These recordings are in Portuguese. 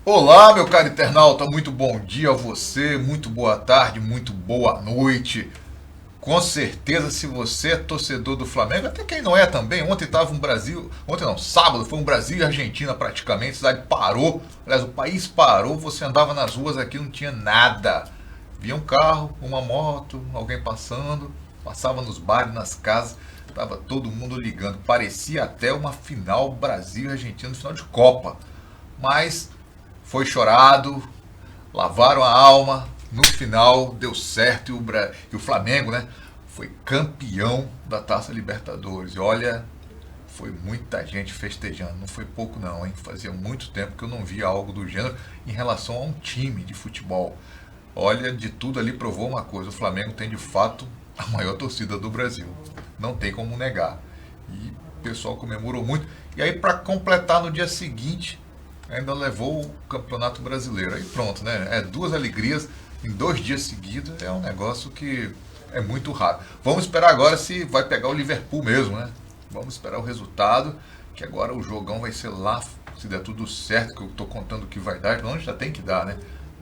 Olá, meu caro internauta, muito bom dia a você, muito boa tarde, muito boa noite. Com certeza, se você é torcedor do Flamengo, até quem não é também, ontem estava sábado, foi um Brasil e Argentina praticamente, a cidade parou, aliás, o país parou, você andava nas ruas aqui, não tinha nada. Via um carro, uma moto, alguém passando, passava nos bares, nas casas, estava todo mundo ligando, parecia até uma final Brasil e Argentina, final de Copa, mas foi chorado, lavaram a alma, no final deu certo e o Flamengo, né, foi campeão da Taça Libertadores. E olha, foi muita gente festejando, não foi pouco não, hein? Fazia muito tempo que eu não via algo do gênero em relação a um time de futebol. Olha, de tudo ali provou uma coisa, o Flamengo tem de fato a maior torcida do Brasil, não tem como negar. E o pessoal comemorou muito. E aí, para completar, no dia seguinte ainda levou o Campeonato Brasileiro. Aí pronto, né? É duas alegrias em 2 dias seguidos. É um negócio que é muito raro. Vamos esperar agora se vai pegar o Liverpool mesmo, né? Vamos esperar o resultado, que agora o jogão vai ser lá, se der tudo certo, que eu estou contando que vai dar, não, já tem que dar, né?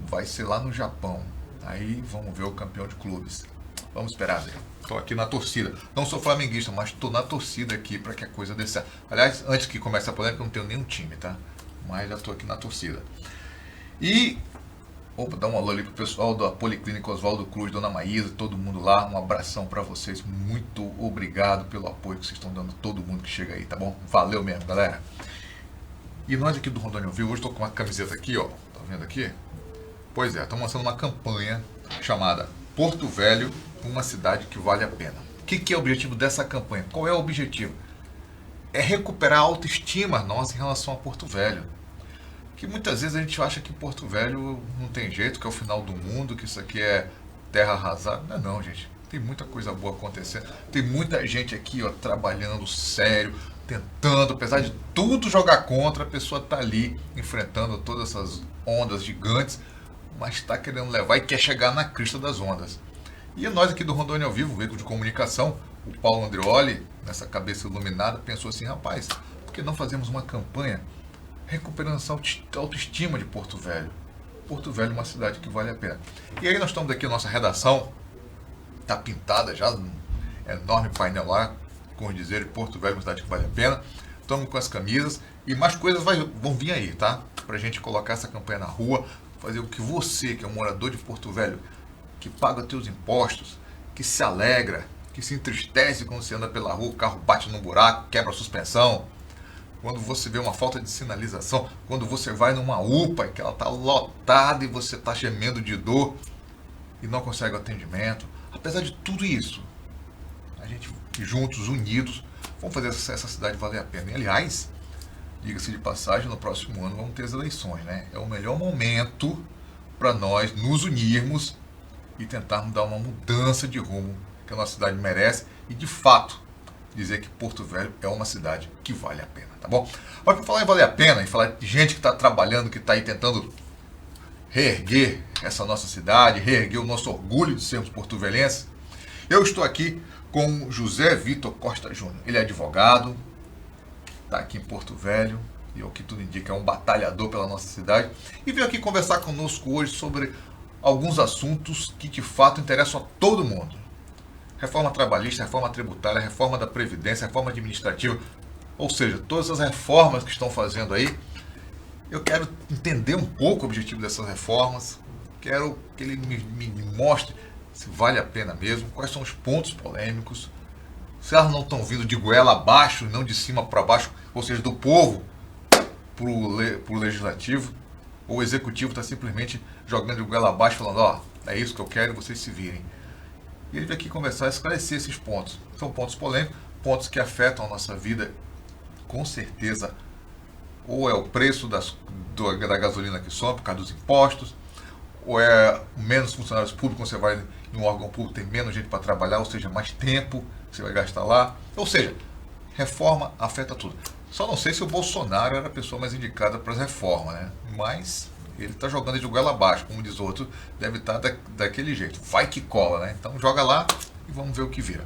Vai ser lá no Japão. Aí vamos ver o campeão de clubes. Vamos esperar ver. Estou aqui na torcida. Não sou flamenguista, mas estou na torcida aqui para que a coisa dê certo. Aliás, antes que comece a polêmica, eu não tenho nenhum time, tá? Mas já estou aqui na torcida. E vou dar um alô ali pro pessoal da Policlínica Oswaldo Cruz, Dona Maísa, todo mundo lá. Um abração para vocês. Muito obrigado pelo apoio que vocês estão dando a todo mundo que chega aí, tá bom? Valeu mesmo, galera. E nós aqui do Rondônia Viu, hoje estou com uma camiseta aqui, ó. Tá vendo aqui? Pois é, estamos lançando uma campanha chamada Porto Velho, uma cidade que vale a pena. O que é o objetivo dessa campanha? Qual é o objetivo? É recuperar a autoestima nossa em relação a Porto Velho. Que muitas vezes a gente acha que Porto Velho não tem jeito, que é o final do mundo, que isso aqui é terra arrasada. Não é não, gente. Tem muita coisa boa acontecendo. Tem muita gente aqui, ó, trabalhando sério, tentando, apesar de tudo jogar contra, a pessoa tá ali enfrentando todas essas ondas gigantes, mas está querendo levar e quer chegar na crista das ondas. E nós aqui do Rondônia ao Vivo, veículo de comunicação, o Paulo Andreoli, nessa cabeça iluminada, pensou assim, rapaz, por que não fazemos uma campanha recuperando essa autoestima de Porto Velho? Porto Velho é uma cidade que vale a pena. E aí nós estamos aqui, a nossa redação está pintada já, um enorme painel lá, com dizer Porto Velho é uma cidade que vale a pena. Estamos com as camisas e mais coisas vão vir aí, tá? Pra gente colocar essa campanha na rua, fazer o que você, que é um morador de Porto Velho, que paga teus impostos, que se alegra, que se entristece quando você anda pela rua, o carro bate num buraco, quebra a suspensão, quando você vê uma falta de sinalização, quando você vai numa UPA e que ela está lotada e você está gemendo de dor e não consegue o atendimento. Apesar de tudo isso, a gente juntos, unidos, vamos fazer essa cidade valer a pena. E, aliás, diga-se de passagem, no próximo ano vamos ter as eleições, né? É o melhor momento para nós nos unirmos e tentarmos dar uma mudança de rumo que a nossa cidade merece e, de fato, dizer que Porto Velho é uma cidade que vale a pena, tá bom? Mas para falar em valer a pena e falar de gente que está trabalhando, que está aí tentando reerguer essa nossa cidade, reerguer o nosso orgulho de sermos porto-velhenses, eu estou aqui com José Vitor Costa Júnior. Ele é advogado, está aqui em Porto Velho, e o que tudo indica é um batalhador pela nossa cidade, e veio aqui conversar conosco hoje sobre alguns assuntos que de fato interessam a todo mundo. Reforma trabalhista, reforma tributária, reforma da Previdência, reforma administrativa, ou seja, todas as reformas que estão fazendo aí. Eu quero entender um pouco o objetivo dessas reformas, quero que ele me mostre se vale a pena mesmo, quais são os pontos polêmicos, se elas não estão vindo de goela abaixo, não de cima para baixo, ou seja, do povo para o legislativo, ou o executivo está simplesmente jogando de goela abaixo, falando, ó, é isso que eu quero, vocês se virem. E ele veio aqui conversar e esclarecer esses pontos. São pontos polêmicos, pontos que afetam a nossa vida, com certeza. Ou é o preço da gasolina que sobe por causa dos impostos, ou é menos funcionários públicos, você vai em um órgão público, tem menos gente para trabalhar, ou seja, mais tempo que você vai gastar lá. Ou seja, reforma afeta tudo. Só não sei se o Bolsonaro era a pessoa mais indicada para as reformas, né? Mas ele está jogando de goela abaixo, como diz o outro, deve estar daquele jeito. Vai que cola, né? Então joga lá e vamos ver o que vira.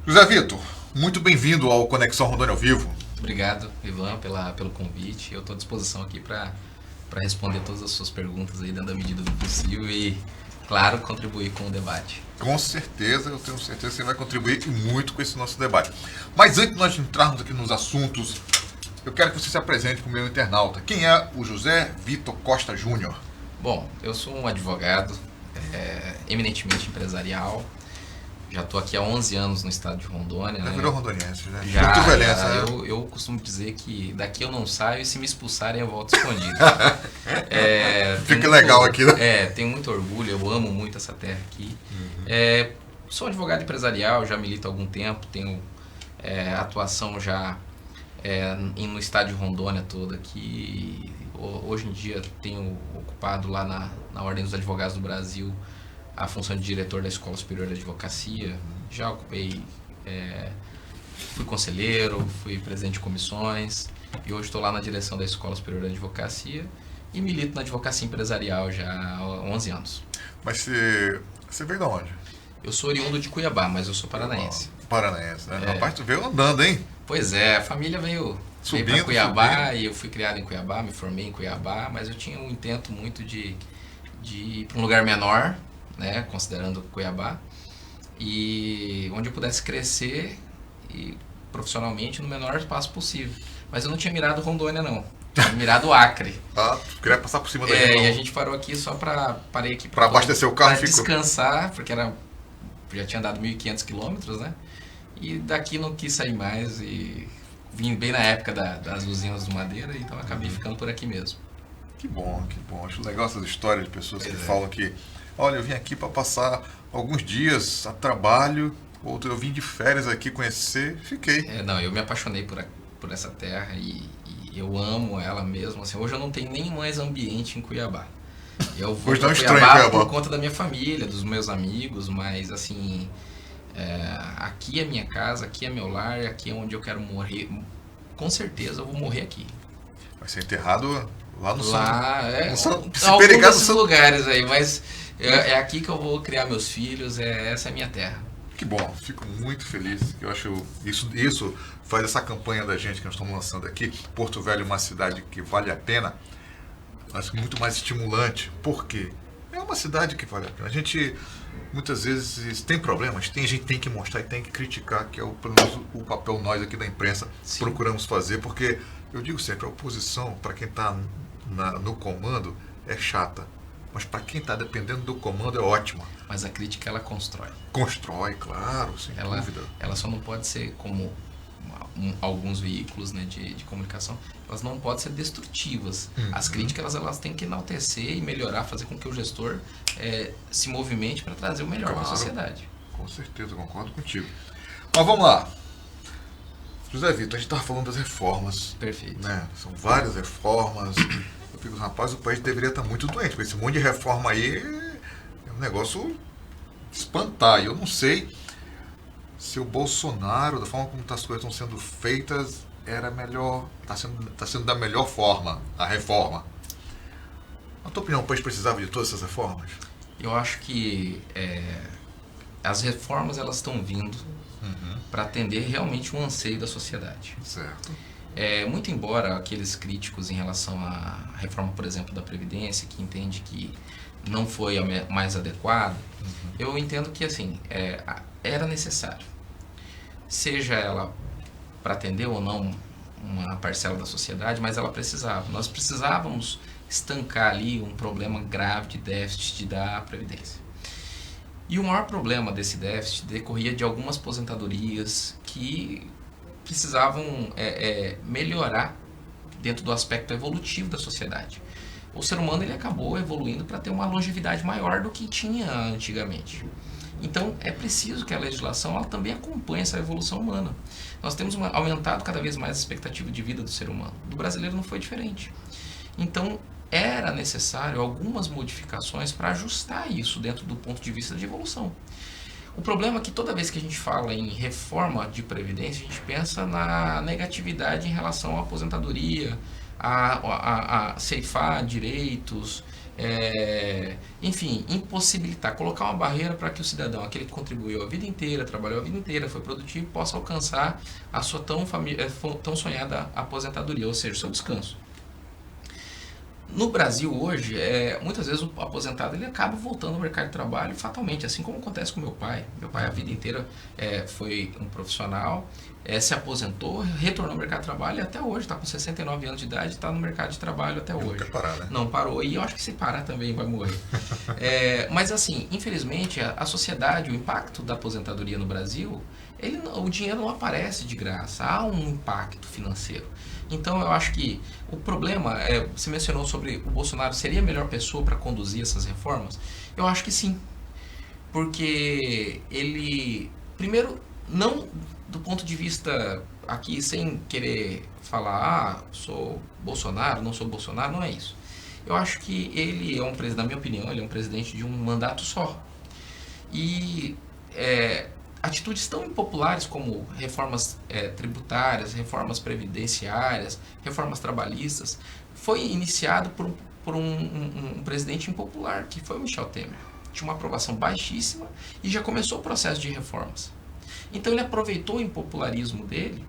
José Vitor, muito bem-vindo ao Conexão Rondônia ao Vivo. Obrigado, Ivan, pelo convite. Eu estou à disposição aqui para responder todas as suas perguntas aí dentro da medida do possível e, claro, contribuir com o debate. Com certeza, eu tenho certeza que você vai contribuir muito com esse nosso debate. Mas antes de nós entrarmos aqui nos assuntos, eu quero que você se apresente para o meu internauta. Quem é o José Vitor Costa Júnior? Bom, eu sou um advogado eminentemente empresarial. Já estou aqui há 11 anos no estado de Rondônia. Já virou rondoniense, né? Já, né? eu costumo dizer que daqui eu não saio e se me expulsarem eu volto escondido. Fica legal aqui, né? Tenho muito orgulho, eu amo muito essa terra aqui. Sou advogado empresarial, já milito há algum tempo, tenho atuação já no estado de Rondônia todo aqui. Hoje em dia tenho ocupado lá na Ordem dos Advogados do Brasil a função de diretor da Escola Superior de Advocacia. Já ocupei, fui conselheiro, fui presidente de comissões e hoje estou lá na direção da Escola Superior de Advocacia e milito na advocacia empresarial já há 11 anos. Mas você veio de onde? Eu sou oriundo de Cuiabá, mas eu sou paranaense. Paranaense, né? Rapaz, tu veio andando, hein? Pois é, a família veio para Cuiabá e eu fui criado em Cuiabá, me formei em Cuiabá, mas eu tinha um intento muito de ir para um lugar menor, né, considerando Cuiabá, e onde eu pudesse crescer profissionalmente no menor espaço possível. Mas eu não tinha mirado Rondônia, não. Tinha mirado o Acre. Queria passar por cima da e a gente parou aqui só parei aqui para abastecer o carro, para descansar, porque já tinha andado 1.500 quilômetros, né? E daqui não quis sair mais e vim bem na época das usinas de madeira, então acabei ficando por aqui mesmo. Que bom, que bom. Acho legal essas histórias de pessoas que falam que, olha, eu vim aqui para passar alguns dias a trabalho, outro eu vim de férias aqui conhecer, fiquei. Eu me apaixonei por essa terra e eu amo ela mesmo. Assim, hoje eu não tenho nem mais ambiente em Cuiabá. Eu vou para Cuiabá por conta da minha família, dos meus amigos, mas assim, aqui é minha casa, aqui é meu lar, aqui é onde eu quero morrer. Com certeza eu vou morrer aqui. Vai ser enterrado lá no alguns desses lugares aí, mas é aqui que eu vou criar meus filhos, essa é a minha terra. Que bom, fico muito feliz. Eu acho isso faz essa campanha da gente que nós estamos lançando aqui, Porto Velho, uma cidade que vale a pena, acho muito mais estimulante. Por quê? É uma cidade que vale a pena. A gente muitas vezes tem problemas, a gente tem que mostrar e tem que criticar, que é o papel nós aqui da imprensa procuramos fazer, porque eu digo sempre, a oposição, para quem está no comando, é chata. Mas para quem está dependendo do comando é ótima. Mas a crítica ela constrói. Constrói, claro, sem dúvida. Ela só não pode ser como alguns veículos, né, de comunicação, elas não podem ser destrutivas. As críticas elas têm que enaltecer e melhorar, fazer com que o gestor se movimente para trazer o melhor para a sociedade. Com certeza, concordo contigo. Mas vamos lá. José Vitor, a gente estava falando das reformas. Perfeito. Né? São várias reformas. Eu fico, rapaz, o país deveria estar muito doente, porque esse monte de reforma aí é um negócio de espantar. E eu não sei se o Bolsonaro, da forma como as coisas estão sendo feitas, era melhor, está sendo da melhor forma, a reforma. Na tua opinião, o país precisava de todas essas reformas? Eu acho que as reformas elas estão vindo para atender realmente um anseio da sociedade. Certo. Muito embora aqueles críticos em relação à reforma, por exemplo, da Previdência, que entende que não foi a mais adequada, eu entendo que assim, era necessário. Seja ela para atender ou não uma parcela da sociedade, mas ela precisava. Nós precisávamos estancar ali um problema grave de déficit da Previdência. E o maior problema desse déficit decorria de algumas aposentadorias que precisavam melhorar dentro do aspecto evolutivo da sociedade. O ser humano ele acabou evoluindo para ter uma longevidade maior do que tinha antigamente. Então, é preciso que a legislação ela também acompanhe essa evolução humana. Nós temos aumentado cada vez mais a expectativa de vida do ser humano. Do brasileiro não foi diferente. Então, era necessário algumas modificações para ajustar isso dentro do ponto de vista de evolução. O problema é que toda vez que a gente fala em reforma de previdência, a gente pensa na negatividade em relação à aposentadoria, a ceifar direitos, enfim, impossibilitar, colocar uma barreira para que o cidadão, aquele que contribuiu a vida inteira, trabalhou a vida inteira, foi produtivo, possa alcançar a sua tão sonhada aposentadoria, ou seja, o seu descanso. No Brasil hoje, muitas vezes o aposentado ele acaba voltando ao mercado de trabalho fatalmente, assim como acontece com meu pai. Meu pai a vida inteira foi um profissional, se aposentou, retornou ao mercado de trabalho e até hoje está com 69 anos de idade e está no mercado de trabalho até hoje. Não quer parar, né? Não parou, e eu acho que se parar também vai morrer. Mas assim, infelizmente a sociedade, o impacto da aposentadoria no Brasil, o dinheiro não aparece de graça, há um impacto financeiro. Então eu acho que o problema, você mencionou sobre o Bolsonaro seria a melhor pessoa para conduzir essas reformas? Eu acho que sim. Porque ele, primeiro, não do ponto de vista aqui, sem querer falar, sou Bolsonaro, não sou Bolsonaro, não é isso. Eu acho que ele é um presidente, na minha opinião, ele é um presidente de um mandato só. E atitudes tão impopulares como reformas tributárias, reformas previdenciárias, reformas trabalhistas, foi iniciado por um presidente impopular, que foi o Michel Temer. Tinha uma aprovação baixíssima e já começou o processo de reformas. Então ele aproveitou o impopularismo dele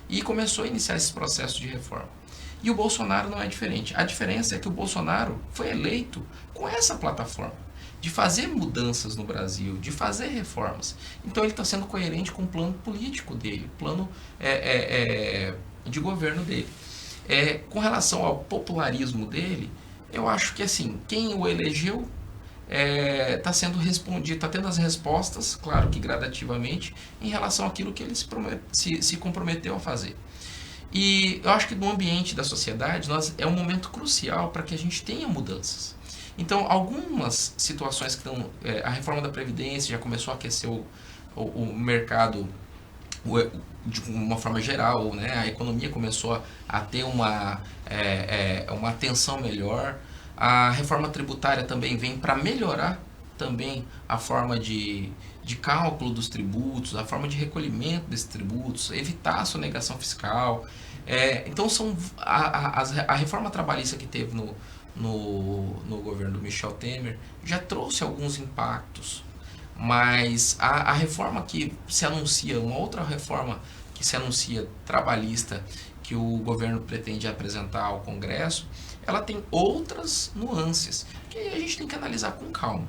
e começou a iniciar esse processo de reforma. E o Bolsonaro não é diferente. A diferença é que o Bolsonaro foi eleito com essa plataforma de fazer mudanças no Brasil, de fazer reformas. Então ele está sendo coerente com o plano político dele, o plano de governo dele. Com relação ao popularismo dele, eu acho que assim, quem o elegeu está sendo respondido, está tendo as respostas, claro que gradativamente, em relação àquilo que ele se comprometeu a fazer. E eu acho que no ambiente da sociedade é um momento crucial para que a gente tenha mudanças. Então, algumas situações que estão... a reforma da Previdência já começou a aquecer o mercado de uma forma geral, né? A economia começou a ter uma atenção melhor. A reforma tributária também vem para melhorar também a forma de cálculo dos tributos, a forma de recolhimento desses tributos, evitar a sonegação fiscal. Então, a reforma trabalhista que teve no governo do Michel Temer já trouxe alguns impactos, mas a reforma que se anuncia, uma outra reforma que se anuncia trabalhista, que o governo pretende apresentar ao Congresso, ela tem outras nuances que a gente tem que analisar com calma.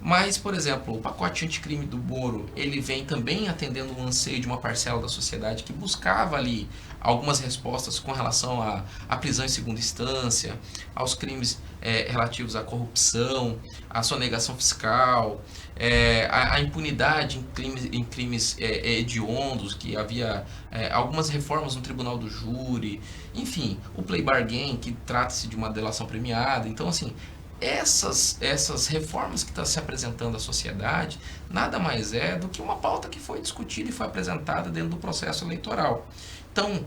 Mas, por exemplo, o pacote anticrime do Moro, ele vem também atendendo um anseio de uma parcela da sociedade que buscava ali algumas respostas com relação à prisão em segunda instância, aos crimes relativos à corrupção, à sonegação fiscal, a impunidade em crimes hediondos, que havia algumas reformas no Tribunal do Júri, enfim, o plea bargain, que trata-se de uma delação premiada. Então, assim, essas reformas que estão se apresentando à sociedade nada mais é do que uma pauta que foi discutida e foi apresentada dentro do processo eleitoral. Então,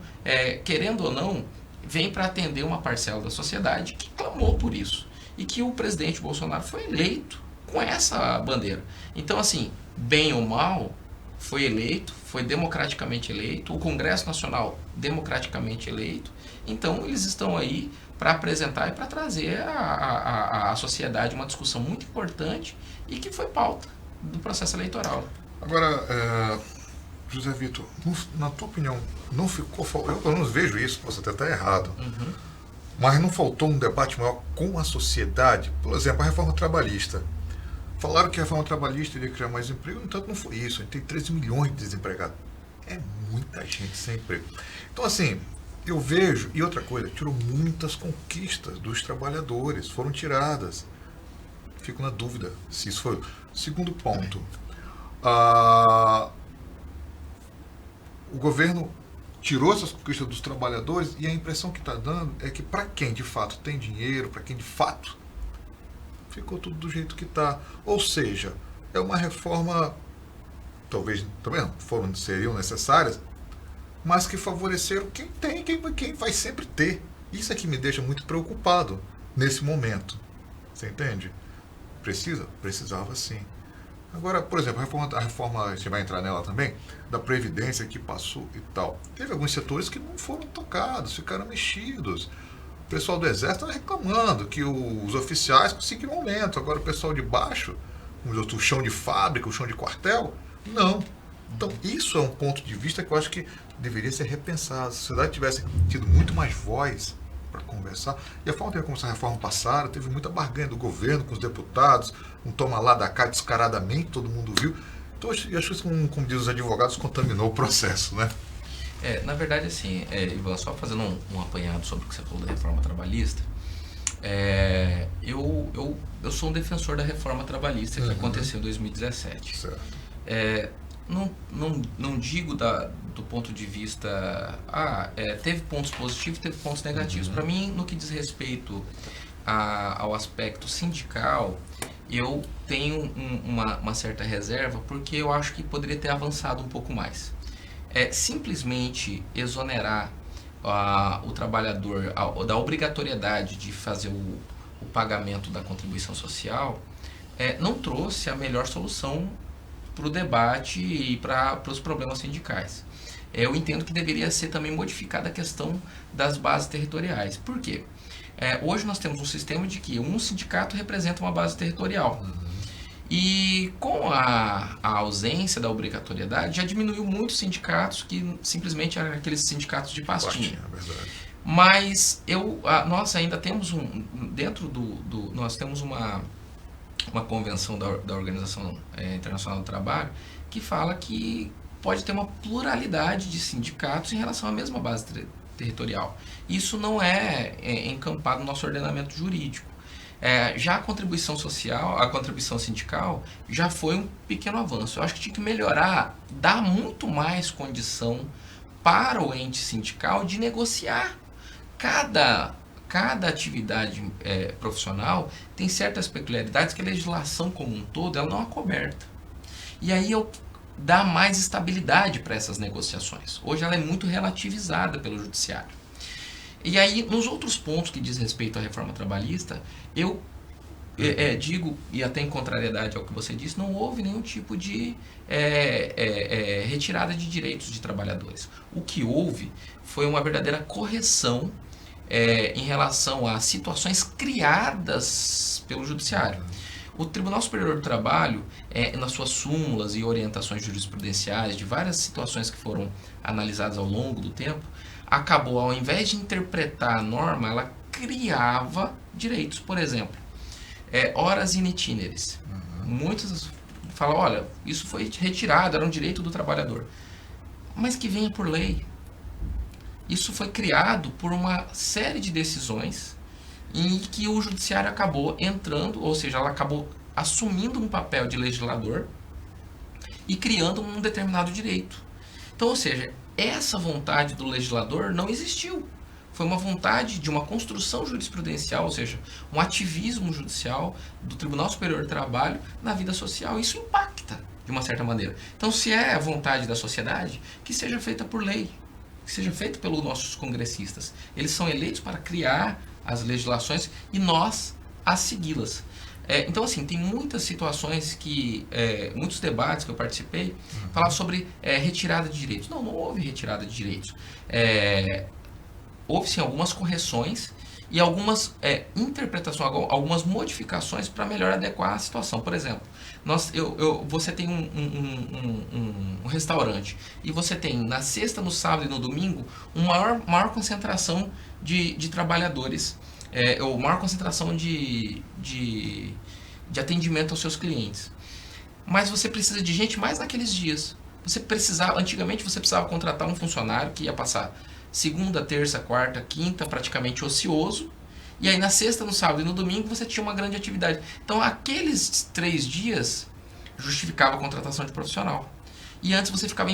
querendo ou não, vem para atender uma parcela da sociedade que clamou por isso e que o presidente Bolsonaro foi eleito com essa bandeira. Então, assim, bem ou mal, foi eleito, foi democraticamente eleito, o Congresso Nacional democraticamente eleito, então eles estão aí para apresentar e para trazer à sociedade uma discussão muito importante e que foi pauta do processo eleitoral. Agora, José Vitor, na tua opinião, não ficou... Eu pelo menos vejo isso, posso até estar errado, mas não faltou um debate maior com a sociedade? Por exemplo, a reforma trabalhista. Falaram que a reforma trabalhista iria criar mais emprego, no entanto não foi isso. A gente tem 13 milhões de desempregados. É muita gente sem emprego. Então, assim, eu vejo... E outra coisa, tirou muitas conquistas dos trabalhadores, foram tiradas. Fico na dúvida se isso foi... Segundo ponto, o governo tirou essas conquistas dos trabalhadores e a impressão que está dando é que para quem de fato tem dinheiro, para quem de fato, ficou tudo do jeito que está. Ou seja, é uma reforma, talvez também seriam necessárias, mas que favoreceram quem tem, quem vai sempre ter. Isso é que me deixa muito preocupado nesse momento. Você entende? Precisava sim. Agora, por exemplo, a reforma, você vai entrar nela também, da Previdência que passou e tal. Teve alguns setores que não foram tocados, ficaram mexidos. O pessoal do Exército está reclamando que os oficiais conseguiram aumento. Agora o pessoal de baixo, o chão de fábrica, o chão de quartel, não. Então isso é um ponto de vista que eu acho que deveria ser repensado. Se a sociedade tivesse tido muito mais voz para conversar, e a forma como essa reforma passaram, teve muita barganha do governo com os deputados, um toma lá da cá descaradamente, todo mundo viu. Então eu acho que, como dizem os advogados, contaminou o processo, né? Na verdade, assim, Ivan, só fazendo um apanhado sobre o que você falou da reforma trabalhista, eu sou um defensor da reforma trabalhista que aconteceu em 2017. Certo. Não digo do ponto de vista... teve pontos positivos, teve pontos negativos. Para mim, no que diz respeito ao aspecto sindical, eu tenho uma certa reserva, porque eu acho que poderia ter avançado um pouco mais. Simplesmente exonerar o trabalhador da obrigatoriedade de fazer o pagamento da contribuição social não trouxe a melhor solução para o debate e para os problemas sindicais. Eu entendo que deveria ser também modificada a questão das bases territoriais. Por quê? Hoje nós temos um sistema de que um sindicato representa uma base territorial. E com a ausência da obrigatoriedade, já diminuiu muitos sindicatos que simplesmente eram aqueles sindicatos de pastinha. É verdade. Mas nós ainda temos nós temos uma convenção da Organização Internacional do Trabalho que fala que pode ter uma pluralidade de sindicatos em relação à mesma base territorial. Isso não é encampado no nosso ordenamento jurídico. Já a contribuição social, a contribuição sindical, já foi um pequeno avanço. Eu acho que tinha que melhorar, dar muito mais condição para o ente sindical de negociar. Cada atividade profissional tem certas peculiaridades que a legislação como um todo ela não acoberta. E aí dá mais estabilidade para essas negociações. Hoje ela é muito relativizada pelo judiciário. E aí, nos outros pontos que diz respeito à reforma trabalhista, eu digo, e até em contrariedade ao que você disse, não houve nenhum tipo de retirada de direitos de trabalhadores. O que houve foi uma verdadeira correção em relação a situações criadas pelo judiciário. O Tribunal Superior do Trabalho, nas suas súmulas e orientações jurisprudenciais de várias situações que foram analisadas ao longo do tempo, acabou, ao invés de interpretar a norma, ela criava direitos. Por exemplo, horas in itinere. Muitos falam, olha, isso foi retirado, era um direito do trabalhador. Mas que venha por lei. Isso foi criado por uma série de decisões em que o judiciário acabou entrando, ou seja, ela acabou assumindo um papel de legislador e criando um determinado direito. Então, ou seja, essa vontade do legislador não existiu. Foi uma vontade de uma construção jurisprudencial, ou seja, um ativismo judicial do Tribunal Superior do Trabalho na vida social. Isso impacta, de uma certa maneira. Então, se é a vontade da sociedade, que seja feita por lei, que seja feita pelos nossos congressistas. Eles são eleitos para criar as legislações e nós a segui-las. Então, assim, tem muitas situações muitos debates que eu participei, falavam sobre retirada de direitos. Não houve retirada de direitos. Houve, sim, algumas correções e algumas interpretações, algumas modificações para melhor adequar a situação. Por exemplo, você tem um restaurante e você tem na sexta, no sábado e no domingo uma maior concentração de trabalhadores, ou maior concentração de atendimento aos seus clientes. Mas você precisa de gente mais naqueles dias. Antigamente você precisava contratar um funcionário que ia passar segunda, terça, quarta, quinta praticamente ocioso, e aí na sexta, no sábado e no domingo você tinha uma grande atividade. Então aqueles 3 dias justificava a contratação de profissional. E antes você ficava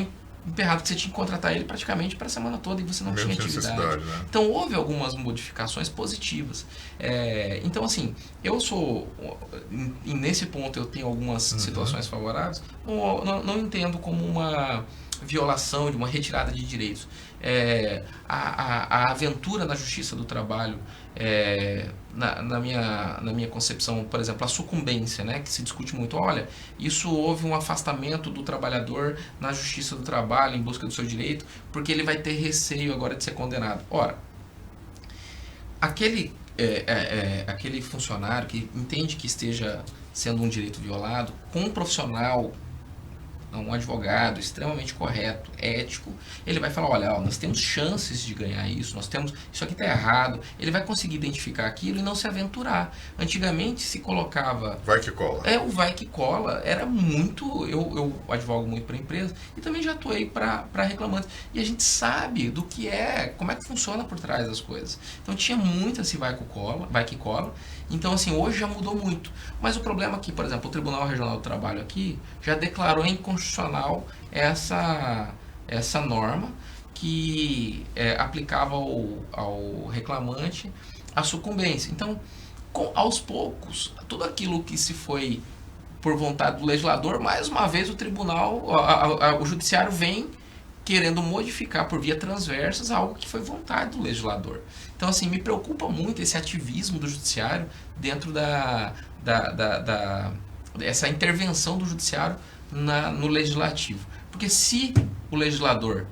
emperrado, que você tinha que contratar ele praticamente para a semana toda e você não tinha atividade. Né? Então houve algumas modificações positivas. Então, assim, nesse ponto eu tenho algumas situações favoráveis, não entendo como uma violação, de uma retirada de direitos. A aventura na justiça do trabalho, na minha concepção, por exemplo, a sucumbência, né, que se discute muito, olha, isso houve um afastamento do trabalhador na justiça do trabalho em busca do seu direito, porque ele vai ter receio agora de ser condenado. Ora, aquele funcionário que entende que esteja sendo um direito violado, com um profissional, um advogado extremamente correto, ético, ele vai falar, olha, nós temos chances de ganhar isso, isso aqui está errado, ele vai conseguir identificar aquilo e não se aventurar. Antigamente se colocava... Vai que cola. O vai que cola era muito... Eu advogo muito para empresa e também já atuei para reclamantes. E a gente sabe do que como é que funciona por trás das coisas. Então tinha muito esse vai que cola. Então, assim, hoje já mudou muito. Mas o problema é que, por exemplo, o Tribunal Regional do Trabalho aqui já declarou inconstitucional essa norma que aplicava ao reclamante a sucumbência. Então, aos poucos, tudo aquilo que se foi por vontade do legislador, mais uma vez o tribunal, o judiciário vem querendo modificar por via transversas algo que foi vontade do legislador. Então, assim, me preocupa muito esse ativismo do judiciário dentro essa intervenção do judiciário no legislativo. Porque se o legislador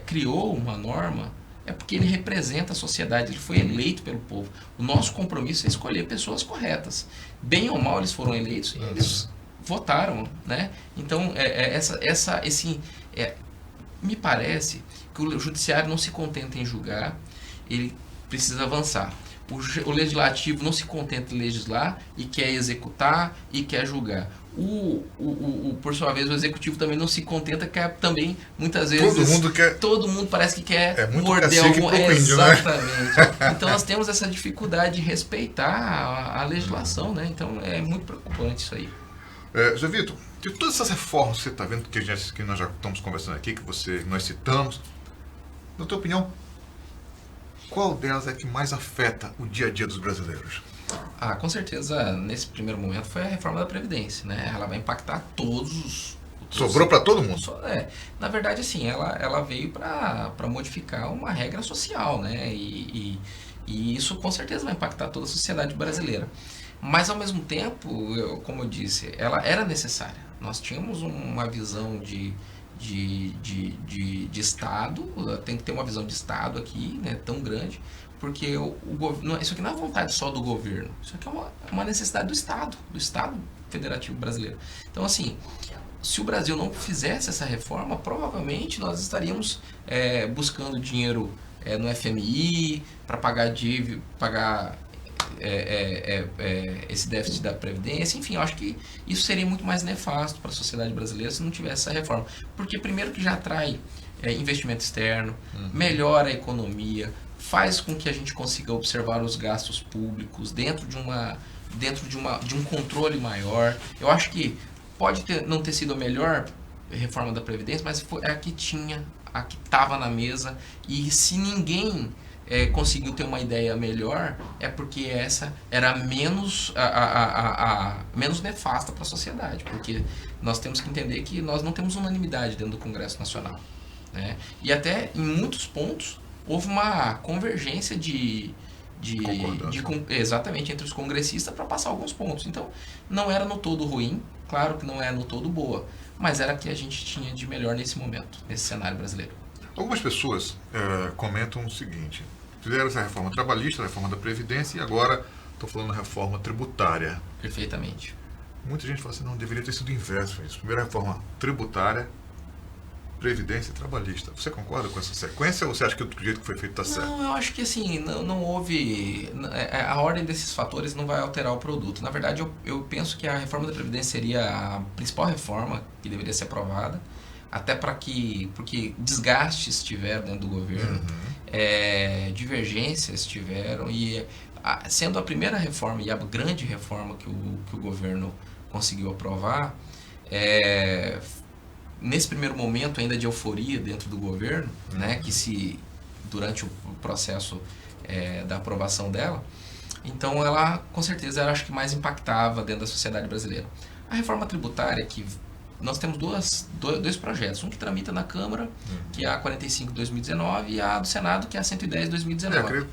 criou uma norma, é porque ele representa a sociedade, ele foi eleito pelo povo. O nosso compromisso é escolher pessoas corretas. Bem ou mal eles foram eleitos e eles votaram, né? Então, me parece que o judiciário não se contenta em julgar, ele precisa avançar. O legislativo não se contenta em legislar e quer executar e quer julgar. Por sua vez, o executivo também não se contenta, quer também, muitas vezes... Todo mundo parece que quer morder algum... Exatamente. Né? Então, nós temos essa dificuldade de respeitar a legislação, né? Então, é muito preocupante isso aí. Zé Vitor, de todas essas reformas que você está vendo, que nós já estamos conversando aqui, nós citamos, na tua opinião, qual delas é que mais afeta o dia a dia dos brasileiros? Com certeza, nesse primeiro momento, foi a reforma da Previdência, né? Ela vai impactar todos Sobrou para todo mundo? Na verdade, assim, ela veio para modificar uma regra social, né? E isso com certeza vai impactar toda a sociedade brasileira. Mas, ao mesmo tempo, como eu disse, ela era necessária. Nós tínhamos uma visão de Estado, tem que ter uma visão de Estado aqui, né, tão grande, porque isso aqui não é vontade só do governo, isso aqui é uma necessidade do Estado Federativo Brasileiro. Então, assim, se o Brasil não fizesse essa reforma, provavelmente nós estaríamos buscando dinheiro no FMI para pagar dívida, esse déficit da Previdência, enfim, eu acho que isso seria muito mais nefasto para a sociedade brasileira se não tivesse essa reforma. Porque primeiro que já atrai investimento externo, melhora a economia, faz com que a gente consiga observar os gastos públicos dentro de um controle maior. Eu acho que pode não ter sido a melhor reforma da Previdência, mas foi a que estava na mesa, e se ninguém conseguiu ter uma ideia melhor, é porque essa era menos nefasta para a sociedade, porque nós temos que entender que nós não temos unanimidade dentro do Congresso Nacional, né? E até em muitos pontos houve uma convergência exatamente entre os congressistas para passar alguns pontos. Então, não era no todo ruim, claro que não é no todo boa, mas era o que a gente tinha de melhor nesse momento, nesse cenário brasileiro. Algumas pessoas comentam o seguinte: fizeram essa reforma trabalhista, a reforma da Previdência, e agora estou falando da reforma tributária. Perfeitamente. Muita gente fala assim, não, deveria ter sido o inverso. Primeiro a reforma tributária, Previdência e trabalhista. Você concorda com essa sequência ou você acha que do jeito que foi feito está certo? Não, eu acho que assim, não houve... A ordem desses fatores não vai alterar o produto. Na verdade, eu penso que a reforma da Previdência seria a principal reforma que deveria ser aprovada, até porque desgastes tiveram dentro do governo, divergências tiveram, e sendo a primeira reforma e a grande reforma que o governo conseguiu aprovar, nesse primeiro momento ainda de euforia dentro do governo, né, que durante o processo da aprovação dela, então ela com certeza era, acho que, mais impactava dentro da sociedade brasileira. A reforma tributária, que nós temos dois projetos, um que tramita na Câmara, que é a 45 de 2019, e a do Senado, que é a 110 de 2019. Eu queria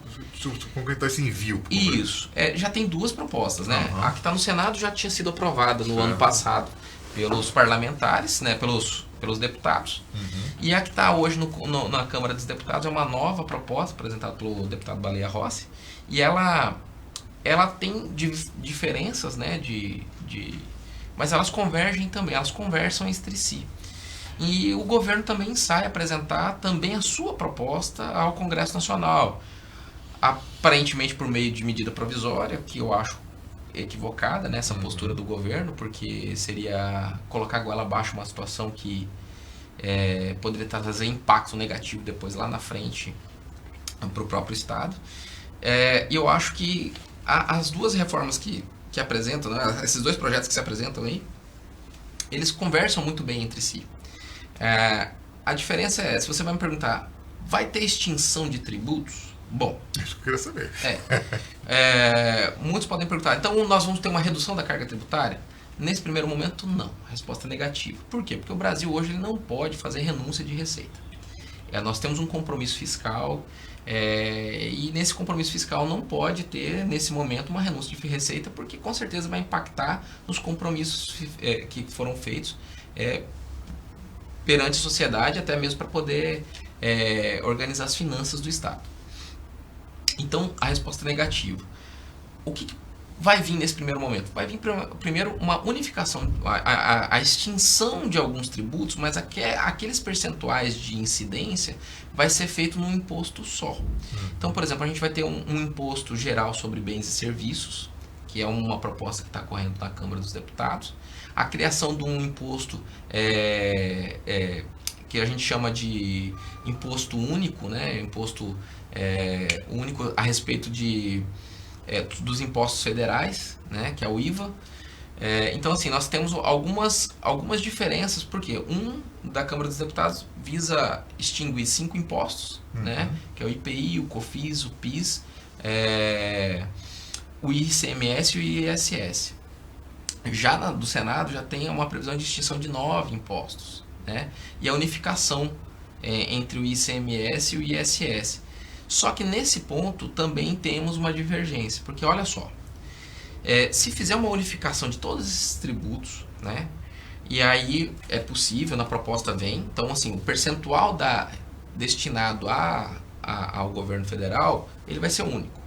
concretar esse envio. Isso. Já tem duas propostas, né? A que está no Senado já tinha sido aprovada no ano passado. pelos parlamentares, né, pelos deputados. E a que está hoje na Câmara dos Deputados é uma nova proposta apresentada pelo deputado Baleia Rossi, e ela tem diferenças, né, mas elas convergem também, elas conversam entre si. E o governo também sai apresentar também a sua proposta ao Congresso Nacional, aparentemente por meio de medida provisória, que eu acho equivocada nessa postura do governo, porque seria colocar a goela abaixo uma situação que poderia trazer impacto negativo depois lá na frente para o próprio Estado. E eu acho que as duas reformas que apresentam, né, esses dois projetos que se apresentam aí, eles conversam muito bem entre si. A diferença é, se você vai me perguntar, vai ter extinção de tributos? Bom, isso que eu queria saber. Muitos podem perguntar, então nós vamos ter uma redução da carga tributária? Nesse primeiro momento, não. A resposta é negativa. Por quê? Porque o Brasil hoje ele não pode fazer renúncia de receita. Nós temos um compromisso fiscal, e nesse compromisso fiscal não pode ter, nesse momento, uma renúncia de receita, porque com certeza vai impactar nos compromissos que foram feitos perante a sociedade, até mesmo para poder organizar as finanças do Estado. Então, a resposta é negativa. O que vai vir nesse primeiro momento? Vai vir primeiro uma unificação, a extinção de alguns tributos, mas aqueles percentuais de incidência vai ser feito num imposto só. Então, por exemplo, a gente vai ter um imposto geral sobre bens e serviços, que é uma proposta que está correndo na Câmara dos Deputados. A criação de um imposto que a gente chama de imposto único, né? Imposto único a respeito dos impostos federais, né? Que é o IVA. Então, assim, nós temos algumas diferenças, porque da Câmara dos Deputados visa extinguir 5 impostos, né? Que é o IPI, o COFINS, o PIS, o ICMS e o ISS. Já do Senado já tem uma previsão de extinção de 9 impostos, né? E a unificação entre o ICMS e o ISS. Só que nesse ponto também temos uma divergência, porque olha só, se fizer uma unificação de todos esses tributos, né? E aí é possível, na proposta vem, então assim, o percentual destinado ao governo federal, ele vai ser único.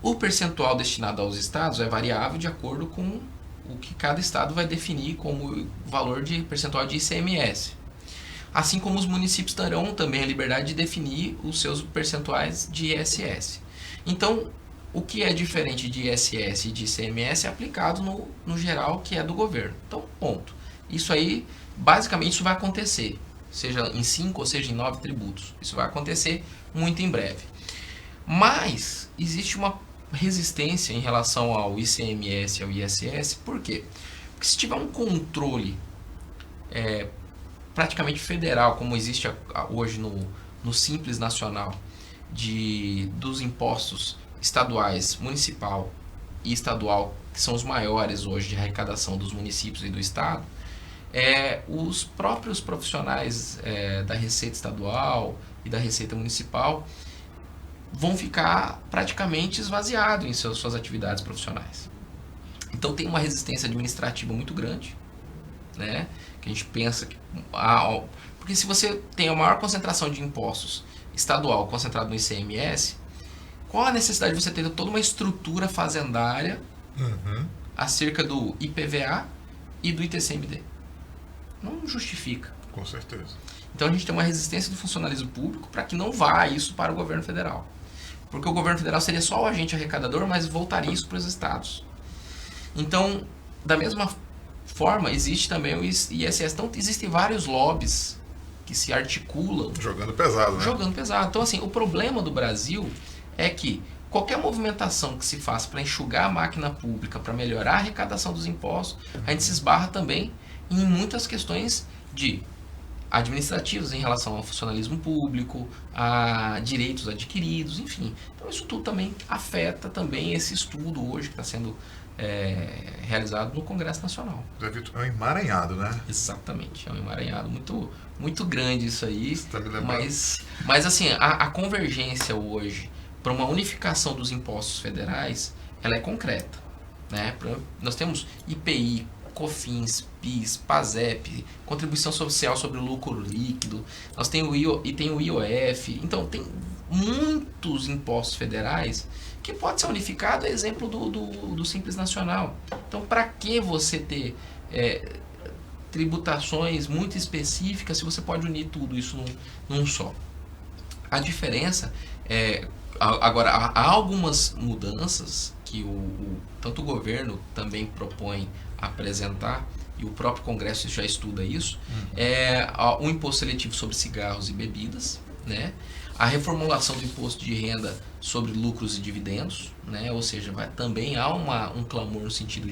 O percentual destinado aos estados é variável de acordo com o que cada estado vai definir como valor de percentual de ICMS. Assim como os municípios terão também a liberdade de definir os seus percentuais de ISS. Então, o que é diferente de ISS e de ICMS é aplicado no geral, que é do governo. Então, ponto. Isso aí, basicamente, isso vai acontecer, seja em 5 ou seja em 9 tributos. Isso vai acontecer muito em breve. Mas, existe uma resistência em relação ao ICMS e ao ISS. Por quê? Porque se tiver um controle praticamente federal, como existe hoje no Simples Nacional, dos impostos estaduais, municipal e estadual, que são os maiores hoje de arrecadação dos municípios e do estado, os próprios profissionais da Receita Estadual e da Receita Municipal vão ficar praticamente esvaziados em suas atividades profissionais. Então tem uma resistência administrativa muito grande, né? Que a gente pensa que... porque se você tem a maior concentração de impostos estadual concentrado no ICMS, qual a necessidade de você ter toda uma estrutura fazendária acerca do IPVA e do ITCMD? Não justifica. Com certeza. Então a gente tem uma resistência do funcionalismo público para que não vá isso para o governo federal. Porque o governo federal seria só o agente arrecadador, mas voltaria isso para os estados. Então, da mesma forma, existe também o ISS. Então, existem vários lobbies que se articulam. Jogando pesado, né? Jogando pesado. Então, assim, o problema do Brasil é que qualquer movimentação que se faça para enxugar a máquina pública, para melhorar a arrecadação dos impostos, a gente se esbarra também em muitas questões administrativas em relação ao funcionalismo público, a direitos adquiridos, enfim. Então isso tudo também afeta também esse estudo hoje que está sendo realizado no Congresso Nacional. É um emaranhado, né? Exatamente, é um emaranhado muito, muito grande isso aí. Você tá me lembrando? Mas assim, a convergência hoje para uma unificação dos impostos federais, ela é concreta, né? Nós temos IPI, COFINS, PIS, PASEP, contribuição social sobre o lucro líquido, nós tem o IOF, então tem muitos impostos federais que pode ser unificado, é exemplo do Simples Nacional. Então, para que você ter tributações muito específicas se você pode unir tudo isso num só? A diferença é... Agora, há algumas mudanças que tanto o governo também propõe apresentar, e o próprio Congresso já estuda isso, o imposto seletivo sobre cigarros e bebidas, né? A reformulação do imposto de renda sobre lucros e dividendos, né? Ou seja, também há um clamor no sentido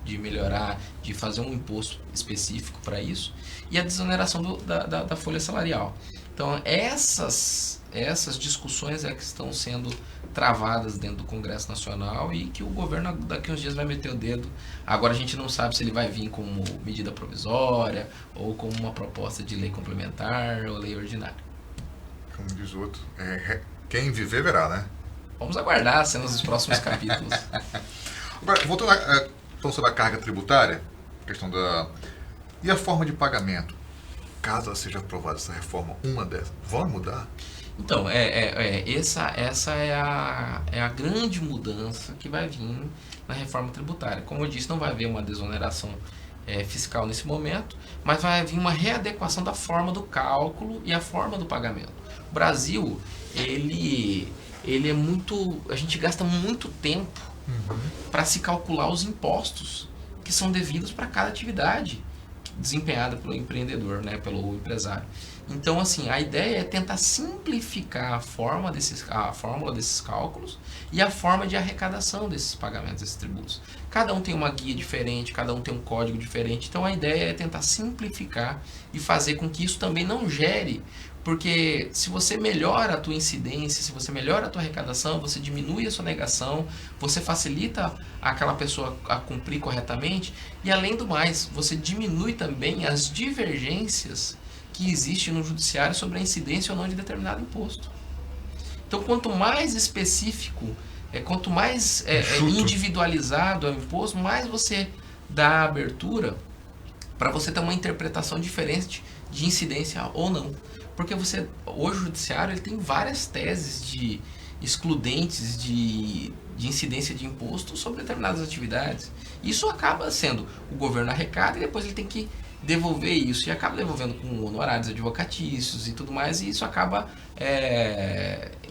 de melhorar, de fazer um imposto específico para isso, e a desoneração da folha salarial. Então, essas discussões que estão sendo travadas dentro do Congresso Nacional e que o governo daqui a uns dias vai meter o dedo. Agora a gente não sabe se ele vai vir como medida provisória ou como uma proposta de lei complementar ou lei ordinária. Como diz o outro, quem viver verá, né? Vamos aguardar cenas dos próximos capítulos. Agora, voltando sobre a carga tributária, questão e a forma de pagamento. Caso seja aprovada essa reforma, uma dessas, vai mudar? Então, essa é a grande mudança que vai vir na reforma tributária. Como eu disse, não vai haver uma desoneração fiscal nesse momento, mas vai vir uma readequação da forma do cálculo e a forma do pagamento. O Brasil, ele é muito... A gente gasta muito tempo para se calcular os impostos que são devidos para cada atividade desempenhada pelo empreendedor, né, pelo empresário. Então, assim, a ideia é tentar simplificar a fórmula desses cálculos e a forma de arrecadação desses pagamentos, desses tributos. Cada um tem uma guia diferente, cada um tem um código diferente. Então, a ideia é tentar simplificar e fazer com que isso também não gere, porque se você melhora a tua incidência, se você melhora a tua arrecadação, você diminui a sua negação, você facilita aquela pessoa a cumprir corretamente e, além do mais, você diminui também as divergências que existem no judiciário sobre a incidência ou não de determinado imposto. Então, quanto mais específico, quanto mais individualizado é o imposto, mais você dá abertura para você ter uma interpretação diferente de incidência ou não. Porque hoje o judiciário ele tem várias teses de excludentes de incidência de imposto sobre determinadas atividades. Isso acaba sendo o governo arrecada e depois ele tem que devolver isso. E acaba devolvendo com honorários advocatícios e tudo mais. E isso acaba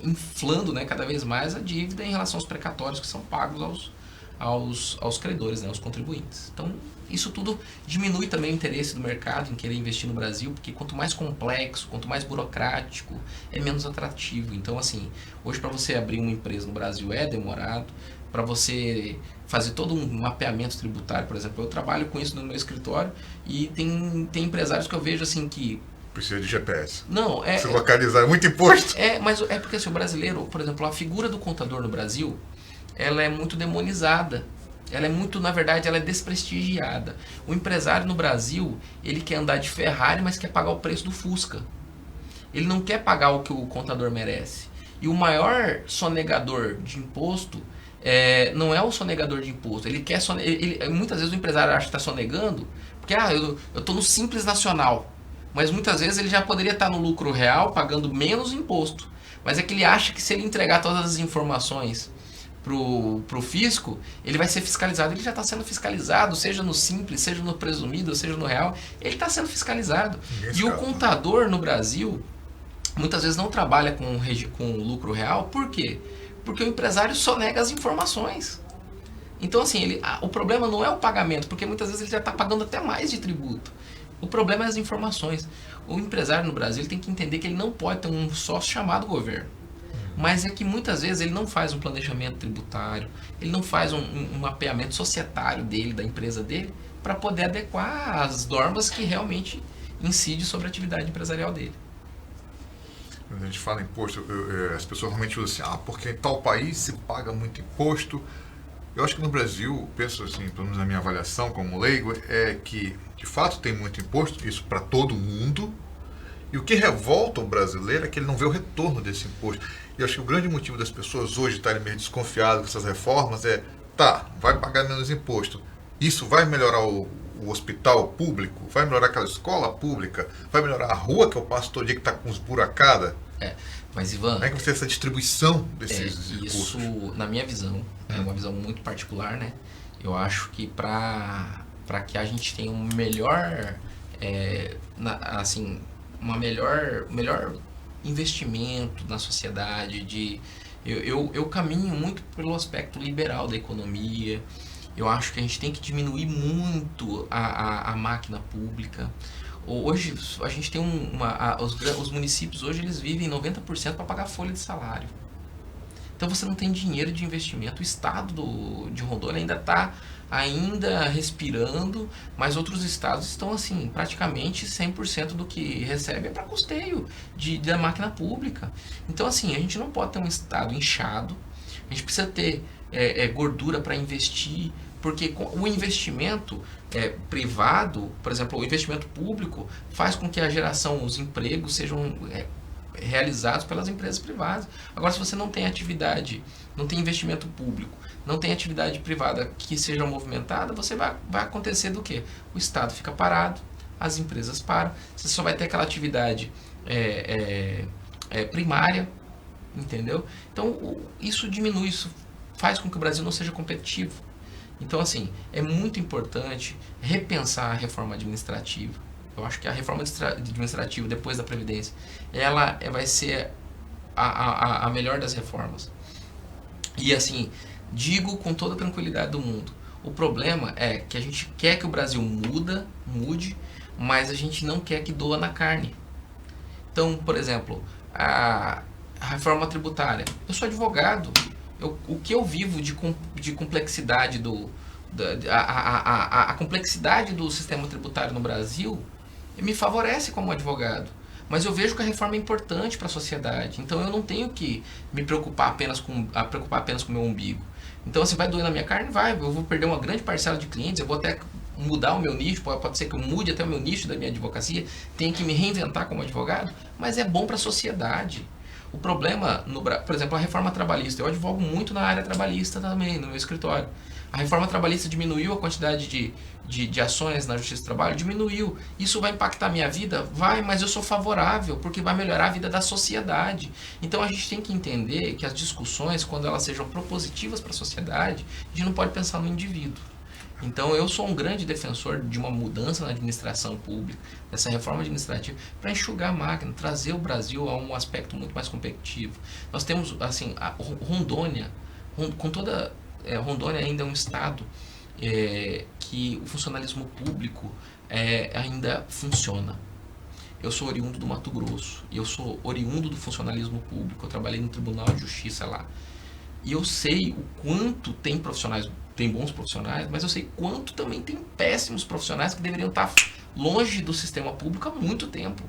inflando, né, cada vez mais a dívida em relação aos precatórios que são pagos aos credores, né, aos contribuintes. Então, isso tudo diminui também o interesse do mercado em querer investir no Brasil, porque quanto mais complexo, quanto mais burocrático, é menos atrativo. Então, assim, hoje para você abrir uma empresa no Brasil é demorado, para você fazer todo um mapeamento tributário, por exemplo, eu trabalho com isso no meu escritório e tem empresários que eu vejo assim que... Precisa de GPS. Não, se localizar, é muito imposto. Mas é porque assim, o brasileiro, por exemplo, a figura do contador no Brasil, ela é muito demonizada. Ela é muito, na verdade, ela é desprestigiada. O empresário no Brasil, ele quer andar de Ferrari, mas quer pagar o preço do Fusca. Ele não quer pagar o que o contador merece. E o maior sonegador de imposto não é o sonegador de imposto. Ele quer muitas vezes o empresário acha que está sonegando, porque eu estou no Simples Nacional. Mas muitas vezes ele já poderia estar no lucro real, pagando menos imposto. Mas é que ele acha que se ele entregar todas as informações pro fisco, ele vai ser fiscalizado. Ele já está sendo fiscalizado, seja no simples, seja no presumido, seja no real, ele está sendo fiscalizado. E o contador no Brasil muitas vezes não trabalha com lucro real. Por quê? Porque o empresário sonega as informações. Então, assim, o problema não é o pagamento, porque muitas vezes ele já está pagando até mais de tributo. O problema é as informações. O empresário no Brasil ele tem que entender que ele não pode ter um sócio chamado governo. Mas é que muitas vezes ele não faz um planejamento tributário, ele não faz um mapeamento societário dele, da empresa dele, para poder adequar as normas que realmente incidem sobre a atividade empresarial dele. Quando a gente fala em imposto, as pessoas realmente usam assim, porque em tal país se paga muito imposto. Eu acho que no Brasil, penso assim, pelo menos na minha avaliação como leigo, é que de fato tem muito imposto, isso para todo mundo, e o que revolta o brasileiro é que ele não vê o retorno desse imposto. E eu acho que o grande motivo das pessoas hoje estarem meio desconfiadas com essas reformas vai pagar menos imposto. Isso vai melhorar o o hospital público? Vai melhorar aquela escola pública? Vai melhorar a rua que eu passo todo dia que está com uns buracadas? Mas Ivan... Como é que vai ser essa distribuição desses recursos? Isso, na minha visão, é uma visão muito particular, né? Eu acho que para que a gente tenha um melhor... melhor investimento na sociedade, eu caminho muito pelo aspecto liberal da economia. Eu acho que a gente tem que diminuir muito a máquina pública. Hoje a gente tem os municípios hoje eles vivem 90% para pagar folha de salário. Então você não tem dinheiro de investimento. O estado de Rondônia ainda está respirando, mas outros estados estão assim, praticamente 100% do que recebe é para custeio da máquina pública. Então assim, a gente não pode ter um estado inchado, a gente precisa ter gordura para investir, porque o investimento privado, por exemplo, o investimento público faz com que a geração, os empregos sejam realizados pelas empresas privadas. Agora, se você não tem atividade, não tem investimento público, não tem atividade privada que seja movimentada, você vai acontecer do quê? O Estado fica parado, as empresas param, você só vai ter aquela atividade primária, entendeu? Então, isso diminui, isso faz com que o Brasil não seja competitivo. Então, assim, é muito importante repensar a reforma administrativa. Eu acho que a reforma administrativa, depois da Previdência, ela vai ser a melhor das reformas. E, assim, digo com toda a tranquilidade do mundo, o problema é que a gente quer que o Brasil mude, mas a gente não quer que doa na carne. Então, por exemplo, a reforma tributária. Eu sou advogado. O que eu vivo de complexidade a complexidade do sistema tributário no Brasil me favorece como advogado. Mas eu vejo que a reforma é importante para a sociedade. Então eu não tenho que me preocupar apenas com o meu umbigo. Então, assim, vai doer na minha carne? Vai. Eu vou perder uma grande parcela de clientes, eu vou até mudar o meu nicho, pode ser que eu mude até o meu nicho da minha advocacia, tenho que me reinventar como advogado, mas é bom para a sociedade. O problema, por exemplo, a reforma trabalhista. Eu advogo muito na área trabalhista também, no meu escritório. A reforma trabalhista diminuiu a quantidade de ações na Justiça do Trabalho? Diminuiu. Isso vai impactar a minha vida? Vai, mas eu sou favorável, porque vai melhorar a vida da sociedade. Então a gente tem que entender que as discussões, quando elas sejam propositivas para a sociedade, a gente não pode pensar no indivíduo. Então eu sou um grande defensor de uma mudança na administração pública, dessa reforma administrativa, para enxugar a máquina, trazer o Brasil a um aspecto muito mais competitivo. Nós temos, assim, a Rondônia, Rondônia ainda é um estado que o funcionalismo público ainda funciona. Eu sou oriundo do Mato Grosso, e eu sou oriundo do funcionalismo público, eu trabalhei no Tribunal de Justiça lá. E eu sei o quanto tem bons profissionais, mas eu sei quanto também tem péssimos profissionais que deveriam estar longe do sistema público há muito tempo.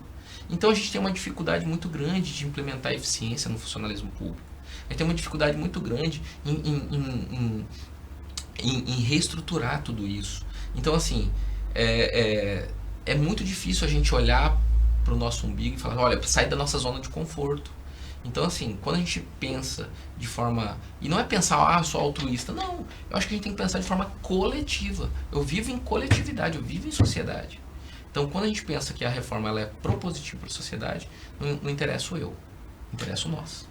Então a gente tem uma dificuldade muito grande de implementar eficiência no funcionalismo público. A gente tem uma dificuldade muito grande em reestruturar tudo isso. Então, assim, é muito difícil a gente olhar para o nosso umbigo e falar, olha, sair da nossa zona de conforto. Então, assim, quando a gente pensa de forma... E não é pensar, eu sou altruísta. Não, eu acho que a gente tem que pensar de forma coletiva. Eu vivo em coletividade, eu vivo em sociedade. Então, quando a gente pensa que a reforma ela é propositiva para a sociedade, não interessa eu, interessa o nós.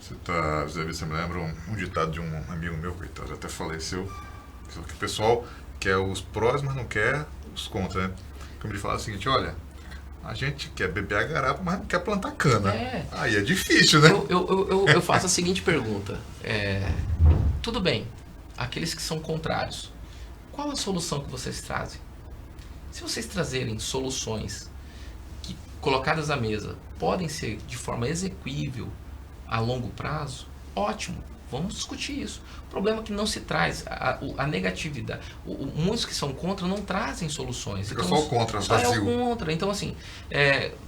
Você me lembra um ditado de um amigo meu, coitado, já até faleceu, que o pessoal quer os prós, mas não quer os contras, né? Como ele fala o seguinte, olha... A gente quer beber a garapa, mas não quer plantar cana. Aí é difícil, né? Eu faço a seguinte pergunta. Tudo bem, aqueles que são contrários, qual a solução que vocês trazem? Se vocês trazerem soluções que, colocadas à mesa, podem ser de forma exequível a longo prazo, ótimo, vamos discutir isso. O problema é que não se traz a negatividade. Muitos que são contra não trazem soluções. Fica só o contra, vazio. Contra. Então, assim,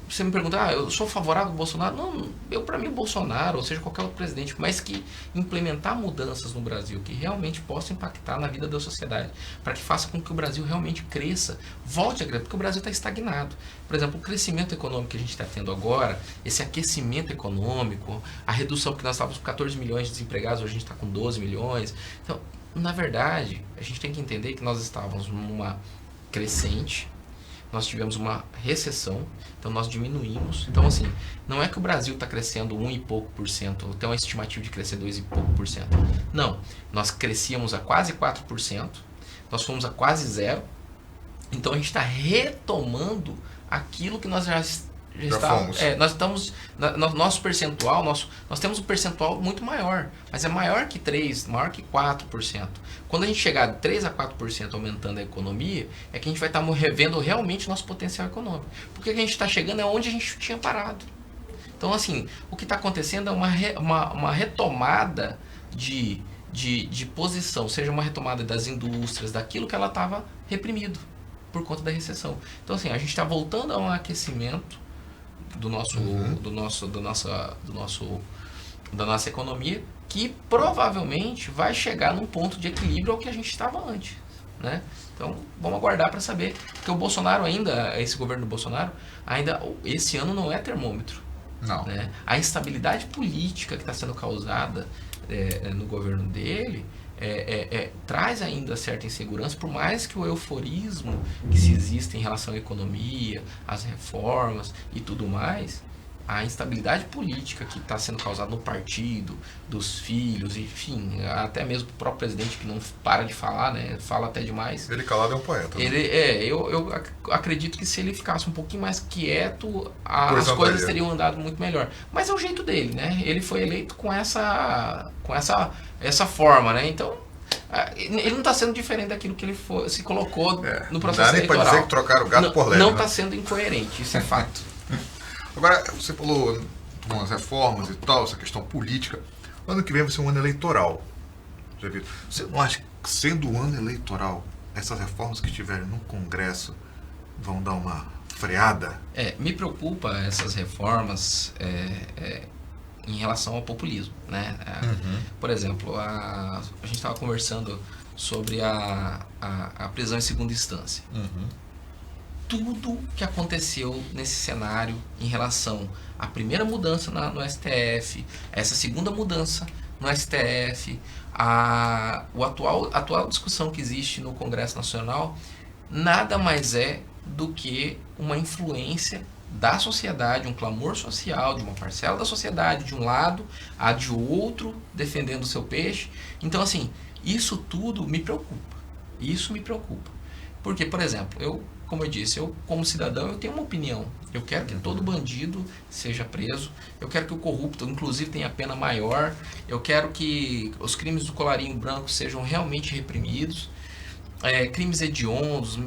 você me pergunta, eu sou favorável ao Bolsonaro? Não, para mim o Bolsonaro, ou seja, qualquer outro presidente, mas que implementar mudanças no Brasil que realmente possam impactar na vida da sociedade, para que faça com que o Brasil realmente cresça, volte a crescer, porque o Brasil está estagnado. Por exemplo, o crescimento econômico que a gente está tendo agora, esse aquecimento econômico, a redução, porque nós estávamos com 14 milhões de desempregados, hoje a gente está com 12 milhões. Então, na verdade, a gente tem que entender que nós estávamos numa crescente, nós tivemos uma recessão, então nós diminuímos. Então, assim, não é que o Brasil está crescendo 1 e pouco por cento, ou tem uma estimativa de crescer 2 e pouco por cento. Não, nós crescíamos a quase 4%, nós fomos a quase zero, então a gente está retomando aquilo que nós já estávamos. Nós estamos, nosso percentual, nós temos um percentual muito maior, mas é maior que 3%, maior que 4%. Quando a gente chegar de 3 a 4% aumentando a economia, é que a gente vai estar revendo realmente nosso potencial econômico. Porque a gente está chegando é onde a gente tinha parado. Então, assim, o que está acontecendo é uma retomada de posição, seja uma retomada das indústrias, daquilo que ela estava reprimido por conta da recessão. Então, assim, a gente está voltando a um aquecimento da nossa economia, que provavelmente vai chegar num ponto de equilíbrio ao que a gente estava antes, né? Então, vamos aguardar para saber, porque o Bolsonaro ainda, esse governo do Bolsonaro, ainda esse ano não é termômetro. Não. Né? A instabilidade política que está sendo causada no governo dele traz ainda certa insegurança, por mais que o euforismo que se existe em relação à economia, às reformas e tudo mais, a instabilidade política que está sendo causada no partido, dos filhos, enfim, até mesmo o próprio presidente que não para de falar, né? Fala até demais. Ele calado é um poeta. Né? Eu acredito que se ele ficasse um pouinho mais quieto, as coisas teriam andado muito melhor. Mas é o jeito dele, né? Ele foi eleito com essa forma, né? Então, ele não está sendo diferente daquilo que ele se colocou no processo eleitoral. Não dá nem para dizer que trocaram o gato por lebre. Não está sendo incoerente, isso é fato. Agora, você falou de umas reformas e tal, essa questão política. O ano que vem vai ser um ano eleitoral. Você não acha que, sendo um ano eleitoral, essas reformas que estiverem no Congresso vão dar uma freada? Me preocupa essas reformas em relação ao populismo, né? Por exemplo, a gente estava conversando sobre a prisão em segunda instância. Tudo que aconteceu nesse cenário em relação à primeira mudança no STF, essa segunda mudança no STF, a atual discussão que existe no Congresso Nacional, nada mais é do que uma influência da sociedade, um clamor social de uma parcela da sociedade de um lado, a de outro defendendo o seu peixe. Então, assim, isso tudo me preocupa. Isso me preocupa. Porque, por exemplo, como eu disse, como cidadão, eu tenho uma opinião. Eu quero que todo bandido seja preso. Eu quero que o corrupto, inclusive, tenha pena maior. Eu quero que os crimes do colarinho branco sejam realmente reprimidos. Crimes hediondos,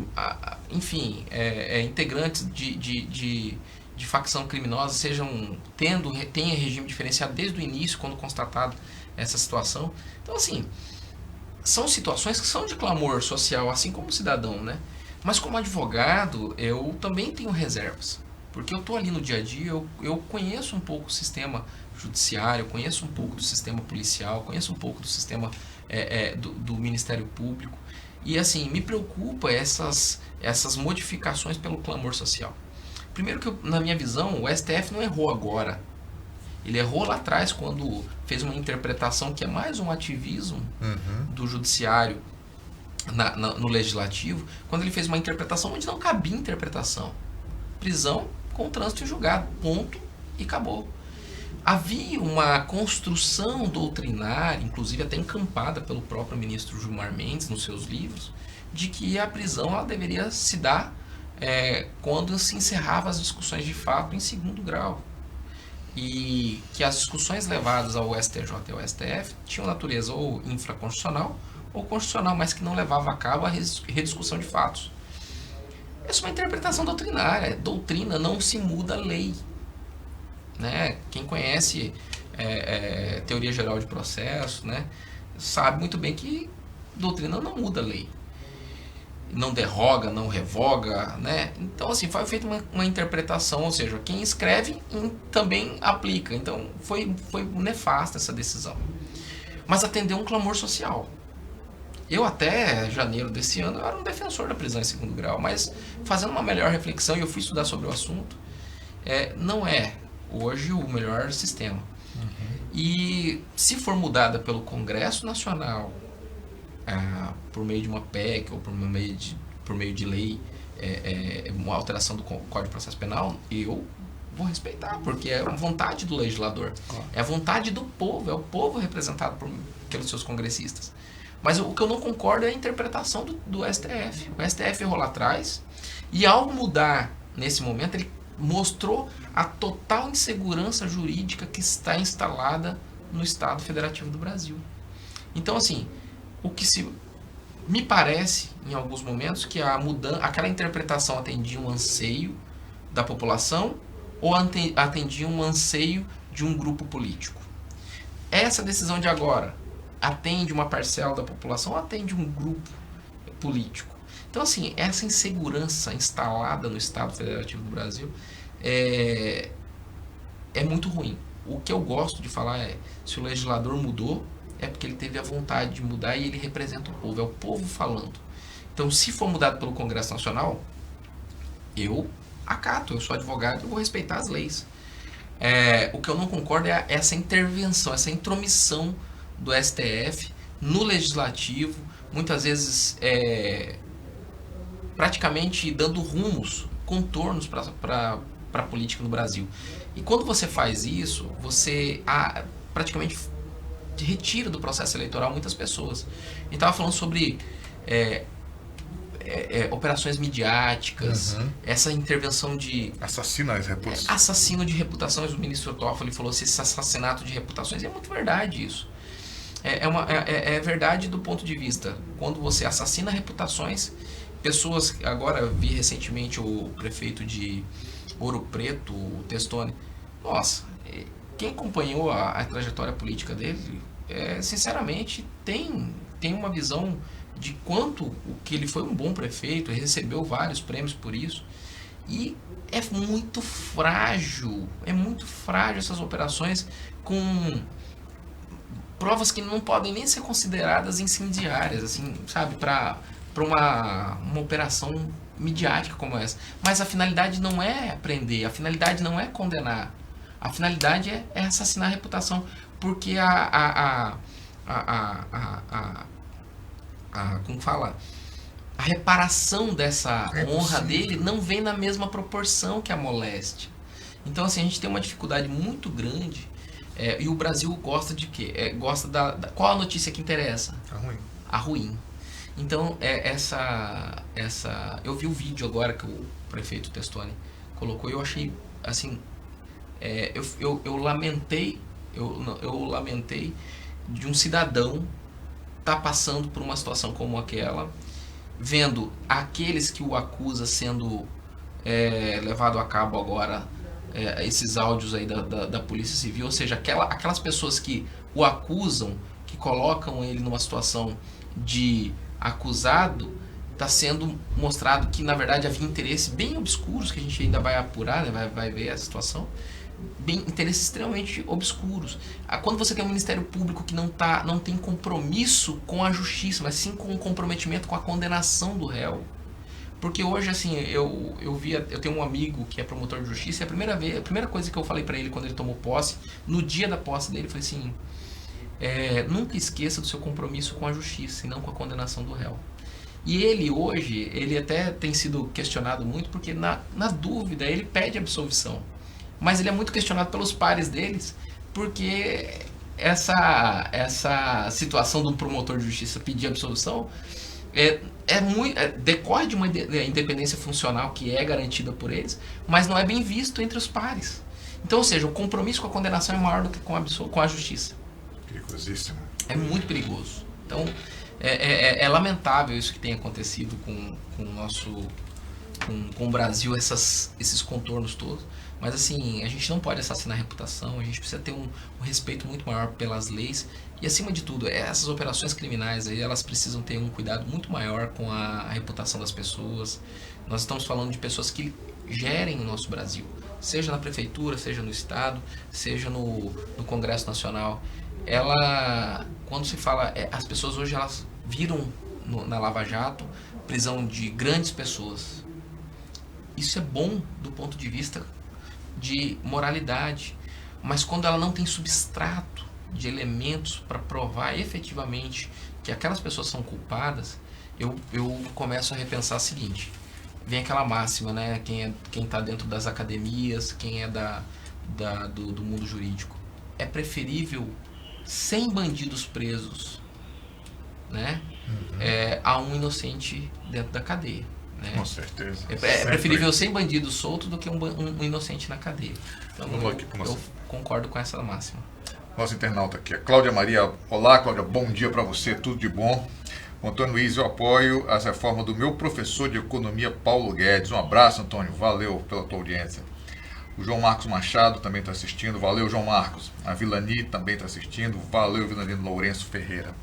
enfim, integrantes de facção criminosa tenha regime diferenciado desde o início, quando constatado essa situação. Então, assim, são situações que são de clamor social, assim como cidadão, né? Mas como advogado, eu também tenho reservas, porque eu estou ali no dia a dia, eu conheço um pouco o sistema judiciário, eu conheço um pouco do sistema policial, conheço um pouco do sistema do Ministério Público, e assim, me preocupa essas modificações pelo clamor social. Primeiro que, na minha visão, o STF não errou agora. Ele errou lá atrás quando fez uma interpretação que é mais um ativismo do judiciário no legislativo, quando ele fez uma interpretação onde não cabia interpretação. Prisão com trânsito em julgado, ponto, e acabou. Havia uma construção doutrinária, inclusive até encampada pelo próprio ministro Gilmar Mendes nos seus livros, de que a prisão ela deveria se dar quando se encerrava as discussões de fato em segundo grau. E que as discussões levadas ao STJ e ao STF tinham natureza ou infraconstitucional ou constitucional, mas que não levava a cabo a rediscussão de fatos. Essa é uma interpretação doutrinária. Doutrina não se muda a lei. Né? Quem conhece teoria geral de processo, né, sabe muito bem que doutrina não muda a lei. Não derroga, não revoga, né? Então, assim, foi feita uma interpretação, ou seja, quem escreve também aplica. Então, foi nefasta essa decisão. Mas atendeu um clamor social. Eu, até janeiro desse ano, eu era um defensor da prisão em segundo grau, mas fazendo uma melhor reflexão, e eu fui estudar sobre o assunto, não é hoje o melhor sistema. E se for mudada pelo Congresso Nacional, por meio de uma PEC ou por meio de por meio de lei, uma alteração do Código de Processo Penal, eu vou respeitar, porque é a vontade do legislador. Claro. É a vontade do povo, é o povo representado pelos seus congressistas. Mas o que eu não concordo é a interpretação do STF. O STF errou lá atrás, e ao mudar nesse momento, ele mostrou a total insegurança jurídica que está instalada no Estado Federativo do Brasil. Então, assim, me parece, em alguns momentos, que aquela interpretação atendia um anseio da população ou atendia um anseio de um grupo político. Essa decisão de agora atende uma parcela da população ou atende um grupo político? Então, assim, essa insegurança instalada no Estado Federativo do Brasil é muito ruim. O que eu gosto de falar é, se o legislador mudou, é porque ele teve a vontade de mudar e ele representa o povo, é o povo falando. Então, se for mudado pelo Congresso Nacional, eu acato, eu sou advogado, eu vou respeitar as leis. O que eu não concordo é essa intervenção, essa intromissão do STF no legislativo, muitas vezes praticamente dando rumos, contornos para a política no Brasil. E quando você faz isso, você praticamente retira do processo eleitoral muitas pessoas. A gente estava falando sobre operações midiáticas, essa intervenção de... Assassino de reputações. Assassino de reputações. O ministro Toffoli falou assim, esse assassinato de reputações. E é muito verdade isso. É verdade do ponto de vista, quando você assassina reputações, pessoas... Agora vi recentemente o prefeito de Ouro Preto, o Testoni. Nossa, quem acompanhou a trajetória política dele, sinceramente, tem uma visão de quanto que ele foi um bom prefeito, ele recebeu vários prêmios por isso. E é muito frágil essas operações com provas que não podem nem ser consideradas incendiárias, assim, sabe, para uma operação midiática como essa. Mas a finalidade não é prender, a finalidade não é condenar. A finalidade é assassinar a reputação, porque como fala, a reparação dessa honra dele não vem na mesma proporção que a moléstia. Então, assim, a gente tem uma dificuldade muito grande, e o Brasil gosta de quê? Gosta qual a notícia que interessa? A ruim. Então, eu vi o vídeo agora que o prefeito Testoni colocou e eu achei, assim, eu lamentei de um cidadão estar passando por uma situação como aquela, vendo aqueles que o acusa sendo levado a cabo agora, esses áudios aí da Polícia Civil, ou seja, aquelas pessoas que o acusam, que colocam ele numa situação de acusado, está sendo mostrado que na verdade havia interesses bem obscuros, que a gente ainda vai apurar, né, vai ver a situação, interesses extremamente obscuros. Quando você tem um Ministério Público que não tem compromisso com a justiça, mas sim com um comprometimento com a condenação do réu. Porque hoje, assim, eu tenho um amigo que é promotor de justiça, e a primeira coisa que eu falei para ele quando ele tomou posse, no dia da posse dele, eu falei assim, nunca esqueça do seu compromisso com a justiça e não com a condenação do réu. E ele hoje, ele até tem sido questionado muito, porque na dúvida ele pede absolvição. Mas ele é muito questionado pelos pares deles, porque essa situação de um promotor de justiça pedir absolvição decorre de uma independência funcional que é garantida por eles, mas não é bem visto entre os pares. Então, ou seja, o compromisso com a condenação é maior do que com a justiça. Perigosíssimo. É muito perigoso. Então, é lamentável isso que tem acontecido com o Brasil, esses contornos todos. Mas assim, a gente não pode assassinar a reputação, a gente precisa ter um respeito muito maior pelas leis. E acima de tudo, essas operações criminais aí, elas precisam ter um cuidado muito maior com a reputação das pessoas. Nós estamos falando de pessoas que gerem o nosso Brasil, seja na prefeitura, seja no estado, seja no Congresso Nacional. Quando se fala, as pessoas hoje elas viram na Lava Jato prisão de grandes pessoas. Isso é bom do ponto de vista de moralidade, mas quando ela não tem substrato de elementos para provar efetivamente que aquelas pessoas são culpadas, eu começo a repensar o seguinte. Vem aquela máxima, né? Quem está dentro das academias, quem é do mundo jurídico. É preferível 100 bandidos presos, né? A um inocente dentro da cadeia. Né? Com certeza. É preferível 100 bandidos soltos do que um inocente na cadeia. Então, eu concordo com essa máxima. Nosso internauta aqui, a Cláudia Maria. Olá, Cláudia, bom dia para você, tudo de bom. O Antônio Luiz, eu apoio as reformas do meu professor de economia, Paulo Guedes. Um abraço, Antônio, valeu pela tua audiência. O João Marcos Machado também está assistindo, valeu, João Marcos. A Vilani também está assistindo, valeu, Vilani Lourenço Ferreira.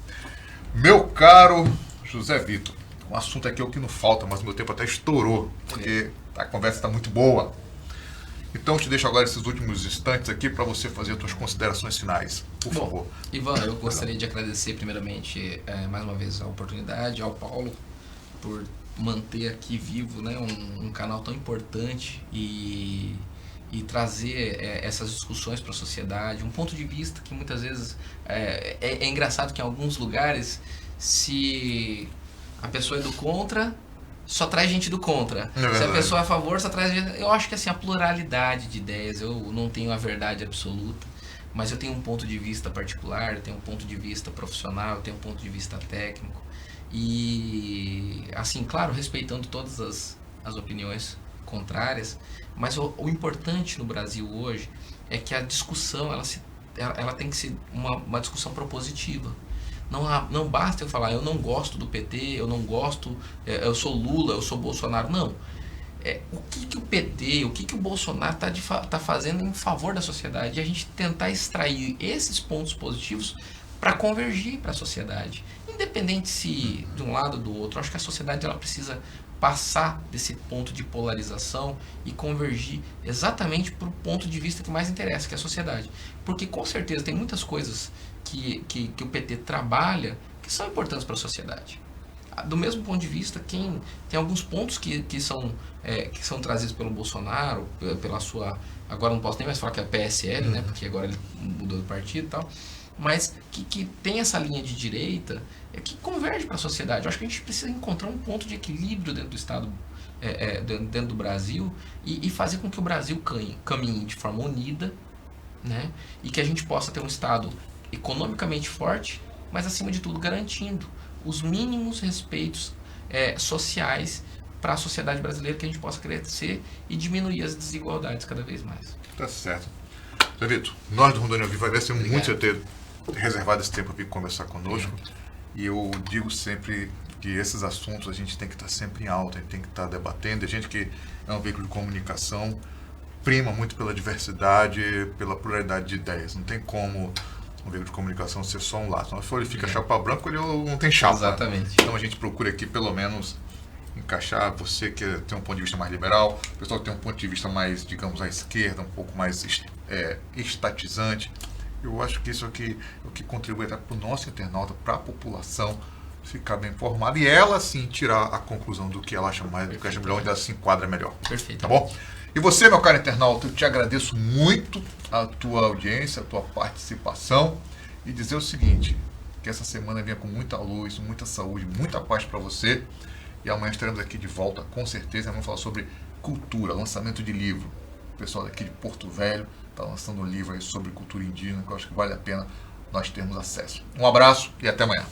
Meu caro José Vitor, o assunto aqui é o que não falta, mas o meu tempo até estourou, porque a conversa está muito boa. Então, eu te deixo agora esses últimos instantes aqui para você fazer as suas considerações finais, por favor. Ivan, eu gostaria de agradecer primeiramente mais uma vez a oportunidade, ao Paulo, por manter aqui vivo, né, um canal tão importante e trazer essas discussões para a sociedade, um ponto de vista que muitas vezes é engraçado que em alguns lugares, se a pessoa é do contra, só traz gente do contra. Se a pessoa é a favor, só traz gente... Eu acho que assim, a pluralidade de ideias, eu não tenho a verdade absoluta, mas eu tenho um ponto de vista particular, eu tenho um ponto de vista profissional, eu tenho um ponto de vista técnico. E, assim, claro, respeitando todas as opiniões contrárias, mas o importante no Brasil hoje é que a discussão ela tem que ser uma discussão propositiva. Não basta eu falar, eu não gosto do PT, eu não gosto, eu sou Lula, eu sou Bolsonaro. Não. O que o PT, o que o Bolsonaro tá fazendo em favor da sociedade? E a gente tentar extrair esses pontos positivos para convergir para a sociedade. Independente se de um lado ou do outro, acho que a sociedade ela precisa passar desse ponto de polarização e convergir exatamente para o ponto de vista que mais interessa, que é a sociedade. Porque com certeza tem muitas coisas que o PT trabalha que são importantes para a sociedade. Do mesmo ponto de vista, tem alguns pontos que são trazidos pelo Bolsonaro, pela sua... Agora não posso nem mais falar que é a PSL, né, porque agora ele mudou de partido e tal, mas que tem essa linha de direita que converge para a sociedade. Eu acho que a gente precisa encontrar um ponto de equilíbrio dentro do Estado, dentro do Brasil, e fazer com que o Brasil caminhe de forma unida, né, e que a gente possa ter um Estado economicamente forte, mas acima de tudo garantindo os mínimos respeitos sociais para a sociedade brasileira, que a gente possa crescer e diminuir as desigualdades cada vez mais. Tá certo. Zé Vitor, nós do Rondônia Viva agradecemos muito você ter reservado esse tempo para vir conversar conosco. E eu digo sempre que esses assuntos a gente tem que estar sempre em alta, a gente tem que estar debatendo. A gente que é um veículo de comunicação prima muito pela diversidade, pela pluralidade de ideias. Não tem como um veículo de comunicação ser só um lado. Senão, se ele fica chapa branca, ele não tem chapa. Exatamente. Então a gente procura aqui pelo menos encaixar você que tem um ponto de vista mais liberal, o pessoal que tem um ponto de vista mais, digamos, à esquerda, um pouco mais estatizante. Eu acho que isso aqui é o que contribui até para o nosso internauta, para a população ficar bem informada e ela sim tirar a conclusão do que ela acha mais, do que acha melhor, onde ela se enquadra melhor. Perfeito. Tá bom? E você, meu caro internauta, eu te agradeço muito a tua audiência, a tua participação e dizer o seguinte, que essa semana venha com muita luz, muita saúde, muita paz para você e amanhã estaremos aqui de volta, com certeza, vamos falar sobre cultura, lançamento de livro. O pessoal daqui de Porto Velho está lançando um livro aí sobre cultura indígena que eu acho que vale a pena nós termos acesso. Um abraço e até amanhã.